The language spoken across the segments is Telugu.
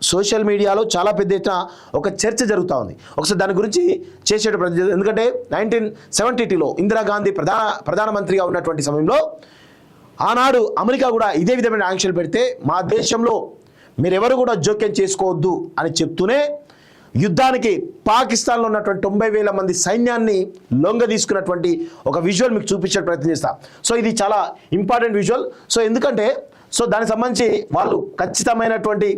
సోషల్ మీడియాలో చాలా పెద్ద ఎత్తున ఒక చర్చ జరుగుతూ ఉంది. ఒకసారి దాని గురించి చేసేటప్పుడు, ఎందుకంటే 1972లో ఇందిరాగాంధీ ప్రధానమంత్రిగా ఉన్నటువంటి సమయంలో ఆనాడు అమెరికా కూడా ఇదే విధమైన ఆంక్షలు పెడితే మా దేశంలో మీరెవరు కూడా జోక్యం చేసుకోవద్దు అని చెప్తూనే యుద్ధానికి పాకిస్తాన్లో ఉన్నటువంటి 90,000 మంది సైన్యాన్ని లొంగ తీసుకున్నటువంటి ఒక విజువల్ మీకు చూపించే ప్రయత్నం చేస్తా. సో ఇది చాలా ఇంపార్టెంట్ విజువల్. సో ఎందుకంటే దానికి సంబంధించి వాళ్ళు ఖచ్చితమైనటువంటి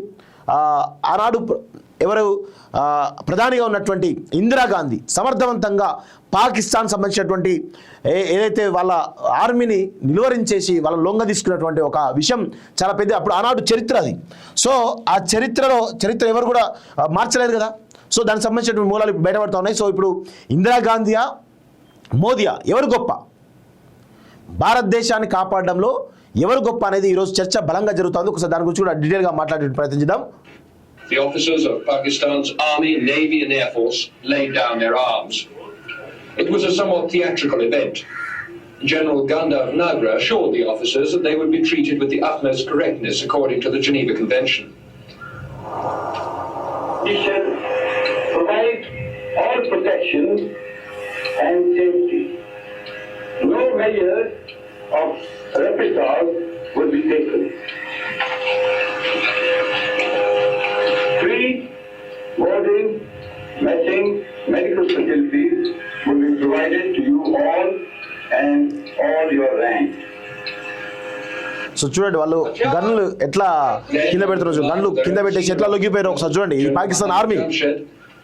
ఆనాడు ఎవరు ప్రధానిగా ఉన్నటువంటి ఇందిరాగాంధీ సమర్థవంతంగా పాకిస్తాన్ సంబంధించినటువంటి ఏదైతే వాళ్ళ ఆర్మీని నిలువరించేసి వాళ్ళ లొంగ తీసుకున్నటువంటి ఒక విషయం చాలా పెద్ద, అప్పుడు ఆనాడు చరిత్ర అది. సో ఆ చరిత్ర ఎవరు కూడా మార్చలేదు కదా. సో దానికి సంబంధించినటువంటి మూలాలు ఇప్పుడు బయటపడుతూ ఉన్నాయి. సో ఇప్పుడు ఇందిరాగాంధీయా మోదీయా ఎవరు గొప్ప, భారతదేశాన్ని కాపాడడంలో ఎవరు గొప్ప అనేది ఈరోజు చర్చ బలంగా జరుగుతుంది. ఒకసారి దాని గురించి కూడా డీటెయిల్గా మాట్లాడే ప్రయత్నం చేద్దాం. The officers of Pakistan's Army, Navy and Air Force laid down their arms. It was a somewhat theatrical event. General Gandhar Nagra assured the officers that they would be treated with the utmost correctness according to the Geneva Convention. We shall provide all protection and safety. No measures of reprisal will be taken. Free boarding, messing, medical facilities will be provided to you all and all your rank. So చూడండి వాళ్ళు గన్నులు ఎట్లా కింద పెడుతున్నారు, గన్నులు కింద పెట్టేసి ఎట్లా లొంగిపోయారు ఒకసారి చూడండి. ఈ Pakistan army,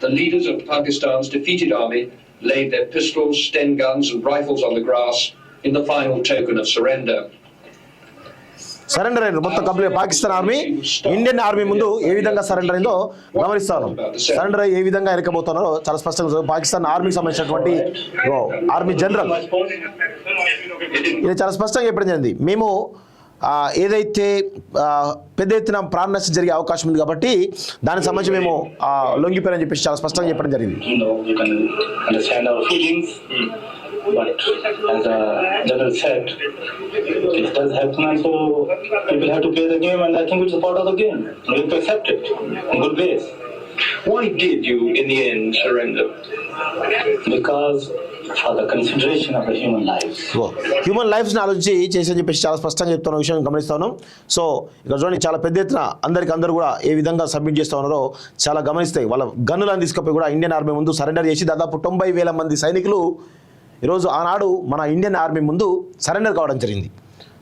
the leaders of Pakistan's defeated army laid their pistols, Sten guns and rifles on the grass in the final token of surrender. Surrender అయ్యారు మొత్తం complete. Pakistan army Indian army ముందు ఏ విధంగా సరెండర్ అయిందో గమనిస్తాను. సరెండర్ ఏ విధంగా ఎరకబోతున్నారో చాలా స్పష్టంగా పాకిస్తాన్ ఆర్మీకి సంబంధించినటువంటి ఆర్మీ జనరల్ ఇది చాలా స్పష్టంగా చెప్పడం జరిగింది. మేము ఏదైతే పెద్ద ఎత్తున ప్రాణ నష్టం జరిగే అవకాశం ఉంది కాబట్టి దానికి సంబంధించి మేము లొంగిపోయారని చెప్పేసి చాలా స్పష్టంగా చెప్పడం జరిగింది. But as a general said, it does happen, and so people have to play the game, and I think it's a part of the game. We have to accept it in good ways. Why did you, in the end, surrender? Because for the consideration of the human lives. Human లైఫ్స్ని ఆలోచించి చేసి చెప్పేసి చాలా స్పష్టంగా చెప్తున్న విషయం గమనిస్తాను. సో ఇక్కడ చూడండి చాలా పెద్ద ఎత్తున అందరూ కూడా ఏ విధంగా సబ్మిట్ చేస్తూ ఉన్నారో చాలా గమనిస్తాయి. వాళ్ళ గన్నులను తీసుకుపోయి కూడా ఇండియన్ ఆర్మీ ముందు సరెండర్ చేసి దాదాపు 90,000 మంది సైనికులు ఈరోజు ఆనాడు మన ఇండియన్ ఆర్మీ ముందు సరెండర్ కావడం జరిగింది,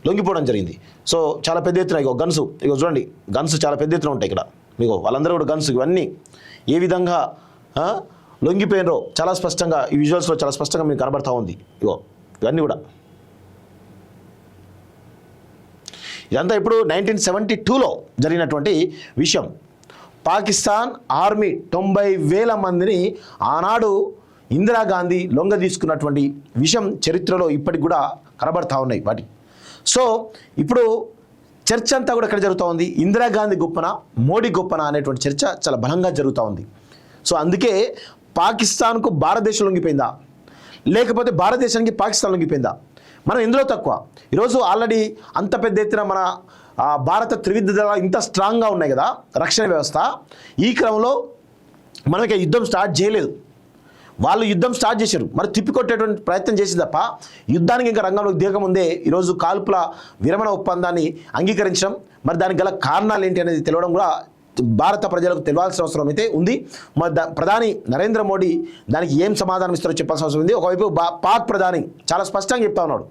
లొంగిపోవడం జరిగింది. సో చాలా పెద్ద ఎత్తున ఇగో గన్స్, ఇగో చూడండి గన్స్ చాలా పెద్ద ఎత్తున ఉంటాయి ఇక్కడ. మీకు వాళ్ళందరూ కూడా గన్స్ ఇవన్నీ ఏ విధంగా లొంగిపోయినరో చాలా స్పష్టంగా ఈ విజువల్స్లో చాలా స్పష్టంగా మీకు కనబడతా ఉంది. ఇగో ఇవన్నీ కూడా ఇదంతా ఇప్పుడు 1972లో జరిగినటువంటి విషయం. పాకిస్తాన్ ఆర్మీ 90,000 మందిని ఆనాడు ఇందిరాగాంధీ లొంగ తీసుకున్నటువంటి విషయం చరిత్రలో ఇప్పటికి కూడా కనబడతా ఉన్నాయి వాటి. సో ఇప్పుడు చర్చ అంతా కూడా ఎక్కడ జరుగుతూ ఉంది, ఇందిరాగాంధీ గొప్పనా మోడీ గొప్పనా అనేటువంటి చర్చ చాలా బలంగా జరుగుతూ ఉంది. సో అందుకే పాకిస్తాన్కు భారతదేశం లొంగిపోయిందా లేకపోతే భారతదేశానికి పాకిస్తాన్ లొంగిపోయిందా, మనం ఎందులో తక్కువ? ఈరోజు ఆల్రెడీ అంత పెద్ద ఎత్తున మన భారత త్రివిధ దళాలు ఇంత స్ట్రాంగ్గా ఉన్నాయి కదా రక్షణ వ్యవస్థ. ఈ క్రమంలో మనకి యుద్ధం స్టార్ట్ చేయలేదు, వాళ్ళు యుద్ధం స్టార్ట్ చేశారు, మరి తిప్పికొట్టేటువంటి ప్రయత్నం చేసి తప్ప యుద్ధానికి ఇంకా రంగంలోకి దిగకముందే ఈరోజు కాల్పుల విరమణ ఒప్పందాన్ని అంగీకరించడం, మరి దానికి గల కారణాలు ఏంటి అనేది తెలియడం కూడా భారత ప్రజలకు తెలియాల్సిన అవసరం అయితే ఉంది. మరి ప్రధాని నరేంద్ర మోడీ దానికి ఏం సమాధానం ఇస్తారో చెప్పాల్సిన అవసరం ఉంది. ఒకవైపు పాక్ ప్రధాని చాలా స్పష్టంగా చెప్తా ఉన్నాడు,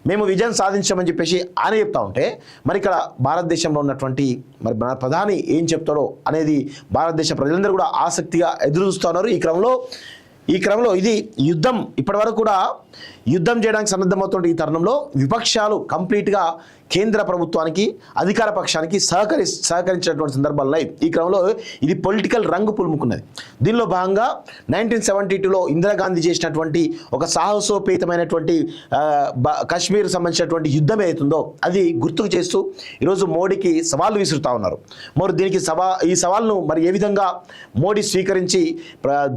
మేము విజయం సాధించామని చెప్పేసి ఆయన చెప్తా ఉంటే, మరి ఇక్కడ భారతదేశంలో ఉన్నటువంటి మరి మన ప్రధాని ఏం చెప్తాడో అనేది భారతదేశ ప్రజలందరూ కూడా ఆసక్తిగా ఎదురు చూస్తూ ఉన్నారు. ఈ క్రమంలో ఇది యుద్ధం ఇప్పటి వరకు కూడా యుద్ధం చేయడానికి సన్నద్ధమవుతున్న ఈ తరుణంలో విపక్షాలు కంప్లీట్గా కేంద్ర ప్రభుత్వానికి అధికార పక్షానికి సహకరించినటువంటి సందర్భాలు ఉన్నాయి. ఈ క్రమంలో ఇది పొలిటికల్ రంగు పులుముకున్నది. దీనిలో భాగంగా 1972లో ఇందిరాగాంధీ చేసినటువంటి ఒక సాహసోపేతమైనటువంటి కాశ్మీర్ సంబంధించినటువంటి యుద్ధం ఏదైతుందో అది గుర్తుకు చేస్తూ ఈరోజు మోడీకి సవాళ్ళు విసురుతూ ఉన్నారు. మరి దీనికి ఈ సవాల్ను మరి ఏ విధంగా మోడీ స్వీకరించి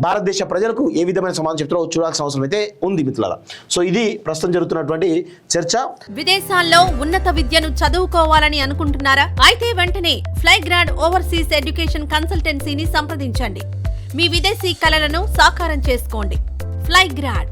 భారతదేశ ప్రజలకు ఏ విధమైన సమాధానం చెప్తారో చూడాల్సిన అవసరం అయితే ఉంది మిత్రులారా. సో ఇది ప్రస్తుతం జరుగుతున్నటువంటి చర్చ. విదేశాల్లో ఉన్నత విద్యను చదువుకోవాలని అనుకుంటున్నారా? అయితే వెంటనే ఫ్లైగ్రాడ్ ఓవర్సీస్ ఎడ్యుకేషన్ కన్సల్టెన్సీని సంప్రదించండి. మీ విదేశీ కలలను సాకారం చేసుకోండి. ఫ్లైగ్రాడ్